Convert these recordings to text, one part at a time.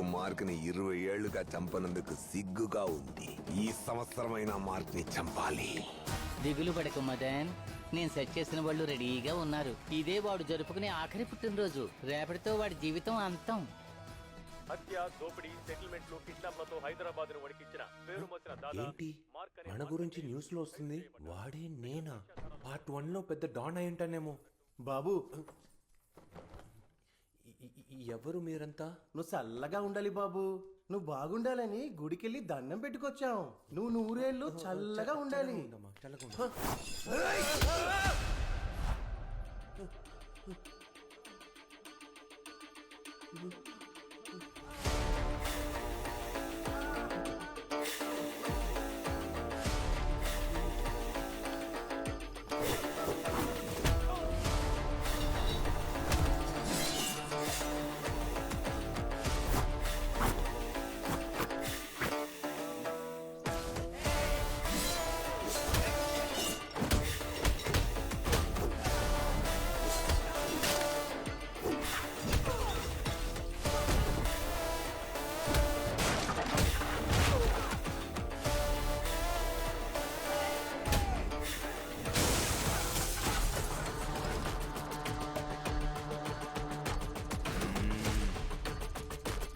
Mark ని 20 ఏళ్లుగా చంపనందుకు సిగ్గుగా ఉంది. ఈ సంవత్సరమైన మార్క్ ని చంపాలి. దిగులు పడకు మదన్, నేను సెట్ చేసిన వాళ్ళు రెడీగా ఉన్నారు. ఇదే వాడు జరుపుకునే ఆఖరి పుట్టినరోజు. రేపటితో వాడి జీవితం అంతం. హత్య, దోపిడీ, సెటిల్మెంట్లు, కిడ్నాప్లతో హైదరాబాద్ ను వణికించిన పేరు మోసిన దాదా ఏంటి మన గురించి న్యూస్ లో వస్తుంది? వాడే నేనా? పార్ట్ 1 లో పెద్ద డాన్ అయి ఉంటానేమో. బాబు, ఎవరు మీరంతా? నువ్వు చల్లగా ఉండాలి బాబు. నువ్వు బాగుండాలని గుడికెళ్ళి దండం పెట్టుకొచ్చాం. నువ్వు నూరేళ్ళు చల్లగా ఉండాలి. చల్లగా ఉండు.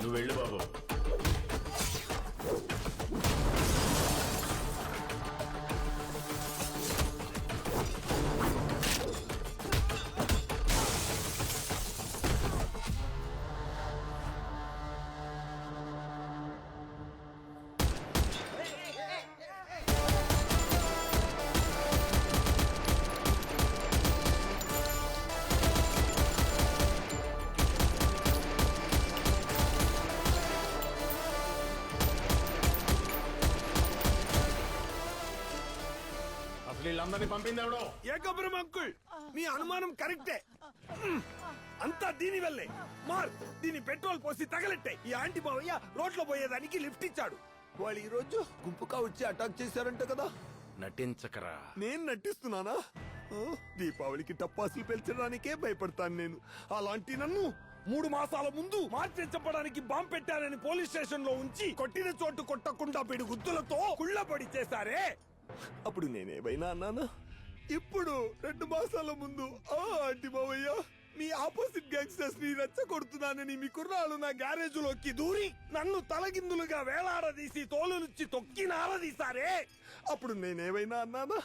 నువ్వు వెళ్ళు బాబు. వీళ్ళందరినీ పంపింది ఎవడో? ఏకపురం అంకుల్, మీ అనుమానం కరెక్టే. అంతా దీని వల్లే. మార్క్ దీని పెట్రోల్ పోసి తగలెట్టే. ఈ ఆంటీ మావయ్య రోడ్లో పోయేదానికి లిఫ్ట్ ఇచ్చాడు. వాళ్ళు ఈ రోజు గుంపుగా వచ్చి అటాక్ చేశారంట కదా. నటించకరా. నేను నటిస్తున్నానా? దీపావళికి టపాసులు పెంచడానికే భయపడతాను నేను. అలాంటి నన్ను 3 మాసాల ముందు మార్చి చంపడానికి బాంబు పెట్టారని పోలీస్ స్టేషన్ లో ఉంచి కొట్టిన చోటు కొట్టకుండా పిడి గుద్దులతో కుళ్ళబడి చేశారే. అప్పుడు నేనేమైనా అన్నానా? ఇప్పుడు 2 మాసాల ముందు ఆంటీ మావయ్య మీ ఆపోజిట్ గ్యాంగ్స్టర్స్ ని రెచ్చగొడుతున్నానని మీ కుర్రాళ్ళు నా గ్యారేజ్ లోకి దూరి నన్ను తలగిందులుగా వేలాడదీసి తోలునుచ్చి తొక్కి నారదీశారే. అప్పుడు నేనేమైనా అన్నానా?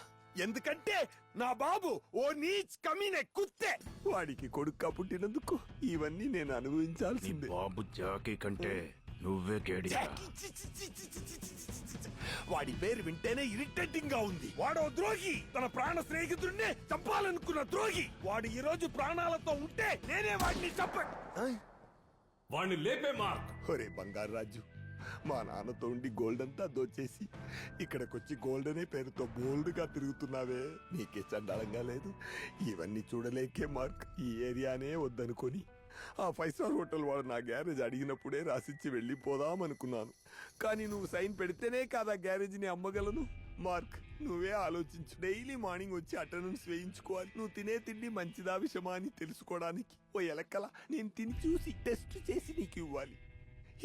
ఎందుకంటే నా బాబు ఓ నీచ్ కమీనే కుత్తే. వాడికి కొడుక్క పుట్టినందుకు ఇవన్నీ నేను అనుభవించాల్సిందే. బాబు జాకీ కంటే నువ్వే కేడి. వాడి పేరు వింటేనే ఇరిటేటింగ్ గా ఉంది. వాడో ద్రోహి, తన ప్రాణ స్నేహితుడినే చంపాలనుకున్న ద్రోహి. వాడు ఈ రోజు ప్రాణాలతో ఉంటే నేనే వాడిని వాడిని లేపే మార్క్. ఒరే బంగారు రాజు, మా నాన్నతో ఉండి గోల్డ్ అంతా దోచేసి ఇక్కడికొచ్చి గోల్డ్ అనే పేరుతో బోల్డ్ గా తిరుగుతున్నావే, నీకే చండాలంగా లేదు? ఇవన్నీ చూడలేకే మార్క్ ఈ ఏరియానే వద్దనుకొని ఆ 5 స్టార్ హోటల్ వాడు నా గ్యారేజ్ అడిగినప్పుడే రాసిచ్చి వెళ్ళిపోదామనుకున్నాను. కానీ నువ్వు సైన్ పెడితేనే కాదా గ్యారేజ్ ని అమ్మగలను. మార్క్ నువ్వే ఆలోచించు. డైలీ మార్నింగ్ వచ్చి అటెండెన్స్ వేయించుకోవాలి. నువ్వు తినే తిండి మంచిదా విషమా అని తెలుసుకోవడానికి ఓ ఎలక్కల నేను తిని చూసి టెస్ట్ చేసి నీకు ఇవ్వాలి.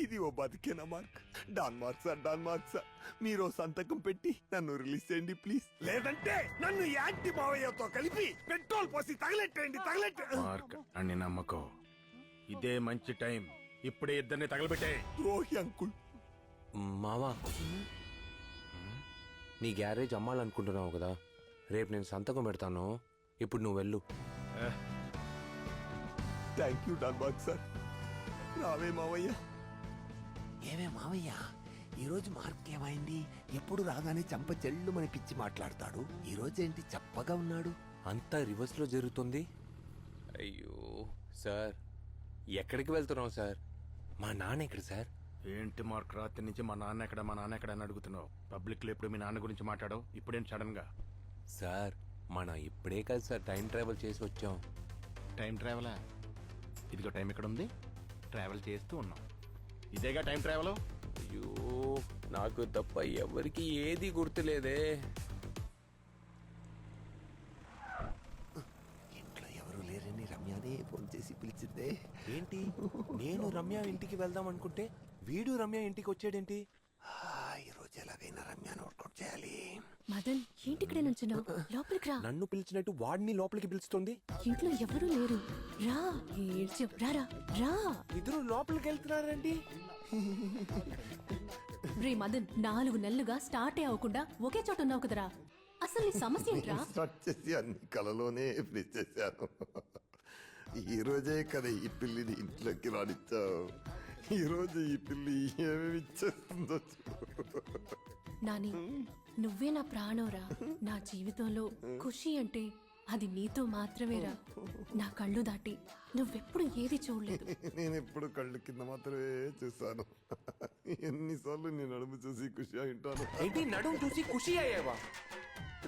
ఇది ఓ బతికేనా మార్క్? డాన్ మార్క్ సార్ మీరు సంతకం పెట్టి నన్ను రిలీజ్ చేయండి ప్లీజ్. లేదంటే నన్ను యాంటీ మావయ్యతో కలిపి పెట్రోల్ పోసి తగలెట్టండి. మార్క్ అని నమ్మకం. ఇదే మంచి టైం. ఇప్పుడే ఇద్దరిని తగలబెట్టే. ద్రోహి అంకుల్. మావా, నీ గ్యారేజ్ అమ్మాలనుకుంటున్నావు కదా, రేపు నేను సంతకం పెడతాను. ఇప్పుడు నువ్వు వెళ్ళు. Thank you Don Mark sir. రావే మావయ్య. ఏమే మావయ్య, ఈరోజు మార్క్ ఏమైంది? ఎప్పుడు రాగానే చంప చెల్లు మన పిచ్చి మాట్లాడతాడు. ఈరోజేంటి చప్పగా ఉన్నాడు? అంతా రివర్స్ లో జరుగుతుంది. అయ్యో సార్, ఎక్కడికి వెళ్తున్నావు సార్? మా నాన్న ఎక్కడ సార్? ఏంటి మార్క్, రాత్రి నుంచి మా నాన్న ఎక్కడ అని అడుగుతున్నావు? పబ్లిక్ లో ఎప్పుడు మీ నాన్న గురించి మాట్లాడవు, ఇప్పుడేం సడన్ గా? సార్ మనం ఇప్పుడే కదా సార్ టైం ట్రావెల్ చేసి వచ్చాం. టైం ట్రావెలా? ఇదిగో టైం ఎక్కడ ఉంది? ట్రావెల్ చేస్తూ ఉన్నాం. ఇదేగా టైం ట్రావెల్. అయ్యో నాకు తప్ప ఎవరికి ఏది గుర్తులేదే. ఇంట్లో ఎవరు లేరని రమ్యనే ఫోన్ చేసి పిలిచిందే. ఏంటి నేను రమ్య ఇంటికి వెళ్దాం అనుకుంటే వీడు రమ్య ఇంటికి వచ్చాడేంటి? ఈరోజు ఎలాగైనా రమ్యాను వర్కౌట్ చేయాలి. మదన్ ఏంటి ఇక్కడే నుంచున్నావు? లోపలికి రా. నన్ను పిలిచినట్టు వాడిని లోపలికి పిలుస్తుంది. ఇంట్లో ఎవరూ లేరు. రా ఏడ్చావు. రా రా. ఇద్దరు లోపలికి వెళ్తున్నారండి. రే మదన్ 4 నెలలుగా స్టార్టే అవ్వకుండా ఒకే చోట ఉన్నావు కదరా. అసలు నీ సమస్య ఏంట్రా? స్టార్ట్ చేసి అన్ని కలలోనే ఫినిష్ చేశాను. ఈ రోజే కదా ఈ పిల్లిని ఇంట్లోకి రానిచ్చావు. ఈ రోజు ఈ పిల్లి ఏమేమి ఇచ్చేస్తుందో చూడు. నాని నువ్వే నా ప్రాణంరా. నా జీవితంలో ఖుషి అంటే అది నీతో మాత్రమేరా. నా కళ్ళు దాటి నువ్వెప్పుడు ఏది చూడలేదు. నేను ఎప్పుడు కళ్ళు కింద మాత్రమే చూశాను. ఎన్నిసార్లు నేను నడుము చూసి ఖుషి ఉంటాను. ఏంటి నడుము చూసి ఖుషి అయ్యావా?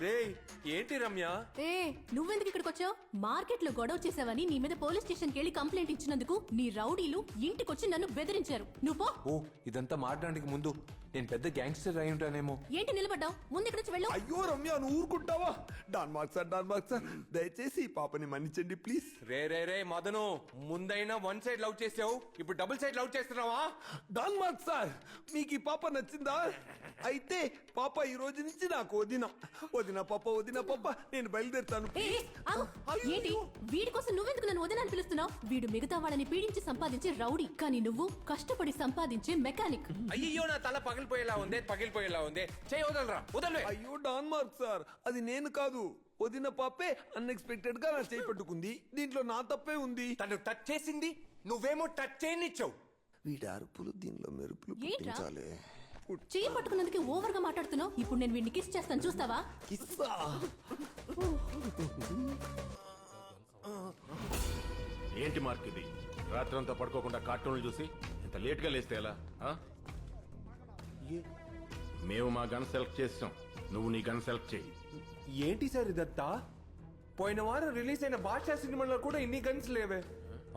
రే ఏంటి రమ్య? ఏ నువ్వెందుకు ఇక్కడికి వచ్చావు? మార్కెట్ లో గొడవ చేసావని నీ మీద పోలీస్ స్టేషన్ కెళ్ళి కంప్లైంట్ ఇచ్చినందుకు నీ రౌడీలు ఇంటికొచ్చి నన్ను బెదిరించారు. నువ్వు పో. ఓ ఇదంతా మాట్లాడడానికి ముందు నేను పెద్ద గ్యాంగ్స్టర్ అయి ఉంటానేమో. ఏంటి నిలబడ్డావు? ముందు ఇక్కడి నుంచి వెళ్ళు. అయ్యో రమ్య, నువ్వు ఊరుకుంటావా? డాన్ మార్క్ సార్ దయచేసి ఈ పాపని మన్నించండి ప్లీజ్. రే మదను, ముందైనా 1 సైడ్ లవ్ చేసావు, ఇప్పుడు డబుల్ సైడ్ లవ్ చేస్తున్నావా? డాన్ మార్క్ సార్, మీకు ఈ పాప నచ్చిందా? అయితే పాప ఈ రోజు నుంచి నాకు వదిన పాప నేను బయలుదేరుతాను. ఏ, ఏ, ఆగు. ఏంటి వీడి కోసం నువ్వెందుకు నన్ను వదిన పిలుస్తున్నావు? వీడు మిగతా వాళ్ళని పీడించి సంపాదించే రౌడీ, కానీ నువ్వు కష్టపడి సంపాదించే మెకానిక్. అయ్యో నా తల పగిలిపోయేలా ఉంది. చేయి వదలరా, వదలవే. అయ్యో డాన్ మార్క్ సార్, అది నేను కాదు, వదిన పాపే అన్ఎక్స్పెక్టెడ్ గా నా చేయి పట్టుకుంది. దీంట్లో నా తప్పే ఉంది. తను టచ్ చేసింది, నువ్వేమో టచ్ చేయనిచ్చావు. వీడి అరుపులు దీనిలో మెరుపులు ఏంట్రా? పుట్టించాలి. చెయ్యి పట్టుకున్నందుకు ఓవర్ గా మాట్లాడుతున్నావు. ఇప్పుడు నేను వీడిని కిస్ చేస్తాను, చూస్తావా? కిస్సా. ఏంటి మార్క్ ఇది? రాత్రంతా పడుకోకుండా కార్టూన్లు చూసి ఇంత లేట్ గా లేస్తే ఎలా? ఆ? మేము మా గన్ సెలెక్ట్ చేస్తాం, నువ్వు నీ గన్ సెలెక్ట్ చేయి. ఏంటి సార్ ఇదంతా? పోయిన వారం రిలీజ్ అయిన బాద్షా సినిమాలో కూడా ఇన్ని గన్స్ లేవే.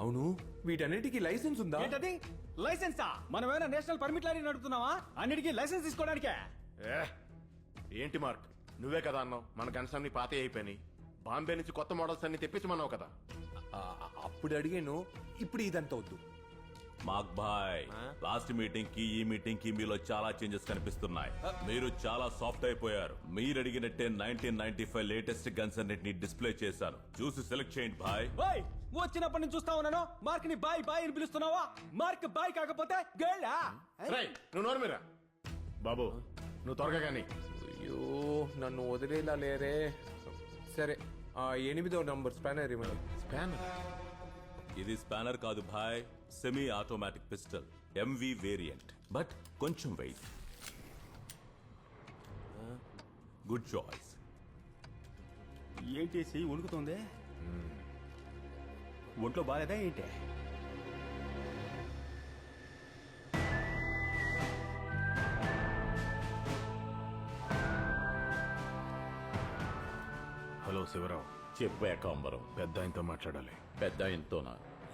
అవును, వీటన్నిటికీ లైసెన్స్ ఉందా? ఏంటది లైసెన్సా? మనం ఏమైనా నేషనల్ పర్మిట్ లారీ నడుపుతున్నావా? అన్నిటికీ లైసెన్స్ తీసుకోవడానికే. ఏ, ఏంటి మార్క్, నువ్వే కదా అన్నావు మన గన్స్ అన్ని పాతే అయిపోయినాయి, బాంబే నుంచి కొత్త మోడల్స్ అన్ని తెప్పించమన్నావు కదా. అప్పుడు అడిగాను, ఇప్పుడు ఇదంతా వద్దు. మాక్ భాయ్, లాస్ట్ మీటింగ్ కి ఈ మీటింగ్ కి మీలో చాలా చేంజెస్ కనిపిస్తున్నాయి. మీరు చాలా సాఫ్ట్ అయిపోయారు. మీరు అడిగినట్టే 1995 లేటెస్ట్ గన్స్ అన్నిటిని డిస్ప్లే చేశాను, చూసి సెలెక్ట్ చేయండి భాయ్. ఓయ్, వచ్చినప్పటి నుంచి చూస్తా ఉన్నాను మార్క్ ని బాయ్ బాయ్ అని పిలుస్తున్నావా? మార్క్ బాయ్ కాకపోతే గర్లా? రేయ్, నువ్వు నోరు మీరా బాబు, నువ్వు త్వరగా కానీ. అయ్యో నన్ను వదిలేలా లేరే. సరే, 8వ నంబర్ స్పానర్ ఇవ్వండి. స్పానర్? ఇది స్పానర్ కాదు భాయ్, semi automatic pistol, MV variant, but కొంచెం వెయిట్. Good choice. ఏంటి చెయ్యి ఉణుకుతుంది? ఒంట్లో బాగాలేదా ఏంటి? హలో శివరావు. చెప్పాక అంబరం. పెద్ద ఆయనతో మాట్లాడాలి. పెద్ద ఆయనతోనా?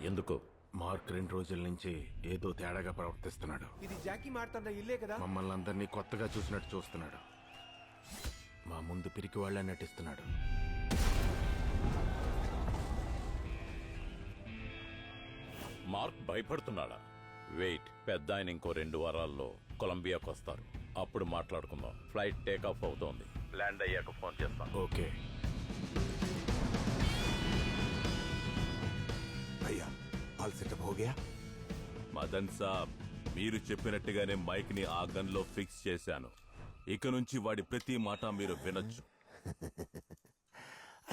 ఎందుకు? మార్క్ 2 రోజుల నుంచి ఏదో తేడాగా ప్రవర్తిస్తున్నాడు. ఇది జాకీ మారుతున్న ఇల్లే కదా? మమ్మల్ని అందరినీ కొత్తగా చూసినట్టు చూస్తున్నాడు. మా ముందు పిరికి వాళ్ళని నటిస్తున్నాడు. మార్క్ భయపడుతున్నాడా? వెయిట్, పెద్ద ఆయన ఇంకో 2 వారాల్లో కొలంబియాకు వస్తారు, అప్పుడు మాట్లాడుకుందాం. ఫ్లైట్ టేక్ ఆఫ్ అవుతోంది, ల్యాండ్ అయ్యాక ఫోన్ చేస్తాను. ఓకే. భయ్యా, ఆల్ సెటప్ హో గయా? మదన్ సాబ్, మీరు చెప్పినట్టుగానే మైక్ ని ఆ గన్ లో ఫిక్స్ చేశాను. ఇక నుంచి వాడి ప్రతి మాట మీరు వినొచ్చు.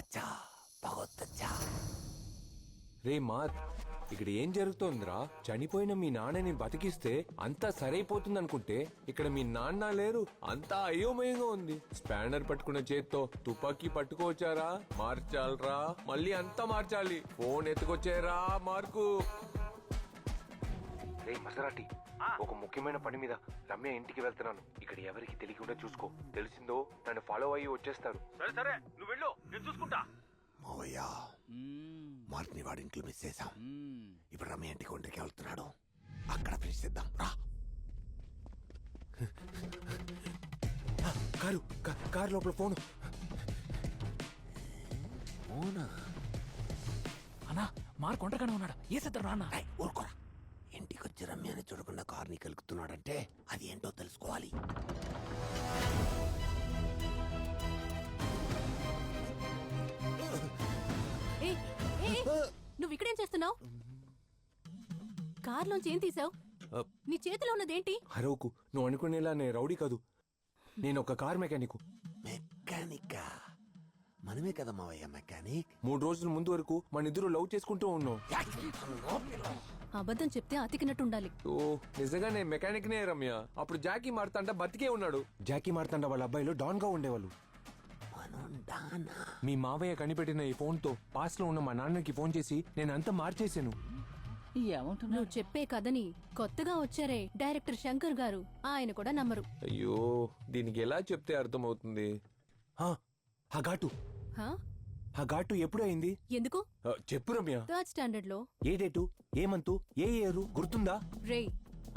అచ్చా, బహుత్ అచ్చా. రే మార్క్, ఇక్కడ ఏం జరుగుతోందిరా? చనిపోయిన మీ నాన్నని బతికిస్తే అంతా సరైపోతుంది అనుకుంటే ఇక్కడ మీ నాన్న లేరు, అంతా అయోమయంగా ఉంది. స్పానర్ పట్టుకున్న చేత్తో తుపాకీ పట్టుకోవచ్చారా? మార్చాలరా, మళ్ళీ అంతా మార్చాలి. Phone ఎత్తుకొచ్చారా mark? రే మసరాటి, ఒక ముఖ్యమైన పని మీద రమ్య ఇంటికి వెళ్తున్నాను. ఇక్కడ ఎవరికి తెలియకుండా చూసుకో, తెలిసిందో నన్ను ఫాలో అయ్యి వచ్చేస్తారు. సరే సరే, నువ్వు వెళ్ళు, నేను చూసుకుంటా. మావయ్యా, మార్క్ ని వాడి ఇంట్లో మిస్ చేశాం. ఇప్పుడు రమ్య ఇంటికి ఒంటరికి వెళ్తున్నాడు, అక్కడ ఫినిష్ చేద్దాం రా. కారు లోపల ఫోను. అన్నా మార్క్ ఒంటరిగానే ఉన్నాడు ఏసేద్దాం రానా ఏయ్, ఊరుకోరా. ఇంటికొచ్చి రమ్యాని చూడకుండా కార్ని కలుగుతున్నాడంటే అది ఏంటో తెలుసుకోవాలి. ఏయ్, ఏయ్, నువ్వు ఇక్కడేం చేస్తున్నావు? కార్లోంచి ఏం తీసావు? నీ చేతిలో ఉన్నదేంటి? హరోకు నువ్వు అనుకునేలా నేను రౌడీ కాదు, నేను ఒక కార్ మెకానిక్. మెకానిక్ మనమే కదా మావయ్య మెకానిక్. 3 రోజుల ముందు వరకు మన ఇద్దరు లవ్ చేసుకుంటూ ఉన్నాం. అబద్ధం చెప్తే అతికినట్టు ఉండాలి. ఓ నిజంగా నేను మెకానిక్ నే రమ్య. అప్పుడు జాకీ మార్తాండ బతికే ఉన్నాడు. జాకీ మార్తాండ వాళ్ళ అబ్బాయిలు డాన్ గా ఉండేవాళ్ళు. మనం డానా? మీ మావయ్య కనిపెట్టిన ఈ ఫోన్ తో పాస్ లో ఉన్న మా నాన్నకి ఫోన్ చేసి నేను అంతా మార్చేసాను. ఏమంటున్నావు? నువ్వు చెప్పే కథని కొత్తగా వచ్చారే డైరెక్టర్ శంకర్ గారు, ఆయన కూడా నమ్మరు. అయ్యో దీనికి ఎలా చెప్తే అర్థమవుతుంది? ఆ, ఆ ఘాటు హా? ఆ ఘాటు ఎప్పుడు అయింది? ఎందుకు? చెప్పు రమ్య. 3rd స్టాండర్డ్ లో. ఏ డేటు, ఏ మంతు, ఏ ఇయర్ గుర్తుందా? రేయ్,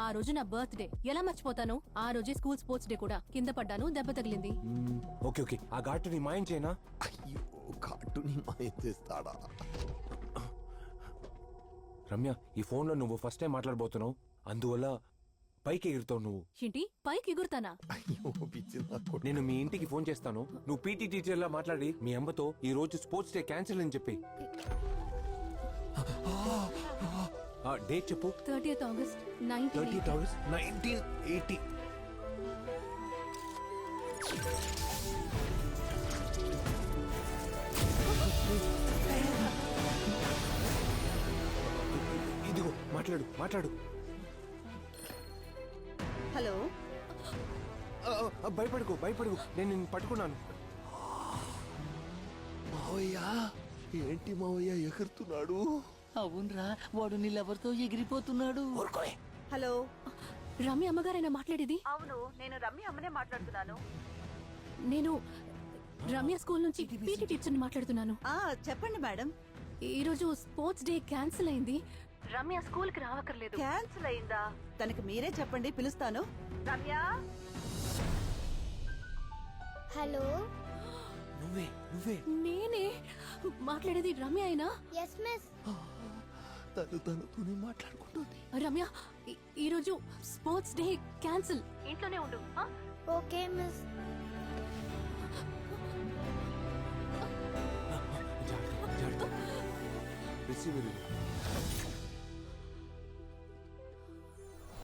ఆ రోజు నా బర్త్డే, ఎలా మర్చిపోతాను? ఆ రోజే స్కూల్ స్పోర్ట్స్ డే కూడా. కింద పడ్డాను, దెబ్బ తగిలింది. ఓకే ఓకే, ఆ ఘాటుని మాయం చేయనా? అయ్యో కార్డుని మాయం చేస్తాడా? రమ్య ఈ ఫోన్ లో నువ్వు ఫస్ట్ టైం మాట్లాడబోతున్నావు, అందువల్ల పైకి ఎగురుతావు నువ్వు. ఏంటి పైకి ఎగురుతానా? అయ్యో పిచ్చి నా కొడుకు. నేను మీ ఇంటికి ఫోన్ చేస్తాను, నువ్వు పీటీ టీచర్ లా మాట్లాడి మీ అమ్మతో ఈ రోజు స్పోర్ట్స్ డే క్యాన్సిల్ అని చెప్పి. డేట్ చెప్పు. 30th August 30th August 1980. ఇదిగో మాట్లాడు మాట్లాడు. హలో, భయపడుకో భయపడుకో, నేను నిన్ను పట్టుకున్నాను. మావయ్య ఏంటి మావయ్య ఎగురుతున్నాడు? అవునరా, వాడు నీళ్ళెవరితో ఎగిరిపోతున్నాడు. ఊరుకోవే. హలో. రమ్య అమ్మగారైనా మాట్లాడేది? అవును, నేను రమ్య అమ్మనే మాట్లాడుతున్నాను. నేను రమ్య స్కూల్ నుంచి పీటీ టీచర్ని మాట్లాడుతున్నాను. చెప్పండి మేడం. ఈ రోజు స్పోర్ట్స్ డే క్యాన్సిల్ అయింది. రమ్య స్కూల్ కి రావక్కర్లేదు. క్యాన్సిల్ అయిందా? తనకి మీరే చెప్పండి, పిలుస్తాను. రమ్య. హలో, నువ్వే నువ్వే నేనే మాట్లాడేది. రమ్య అయినా? Yes miss. తనతోనే మాట్లాడుకుంటుంది. రమ్య, ఈ రోజు స్పోర్ట్స్ డే క్యాన్సిల్. ఇంట్లోనే ఉండు. Okay miss. రిసీవర్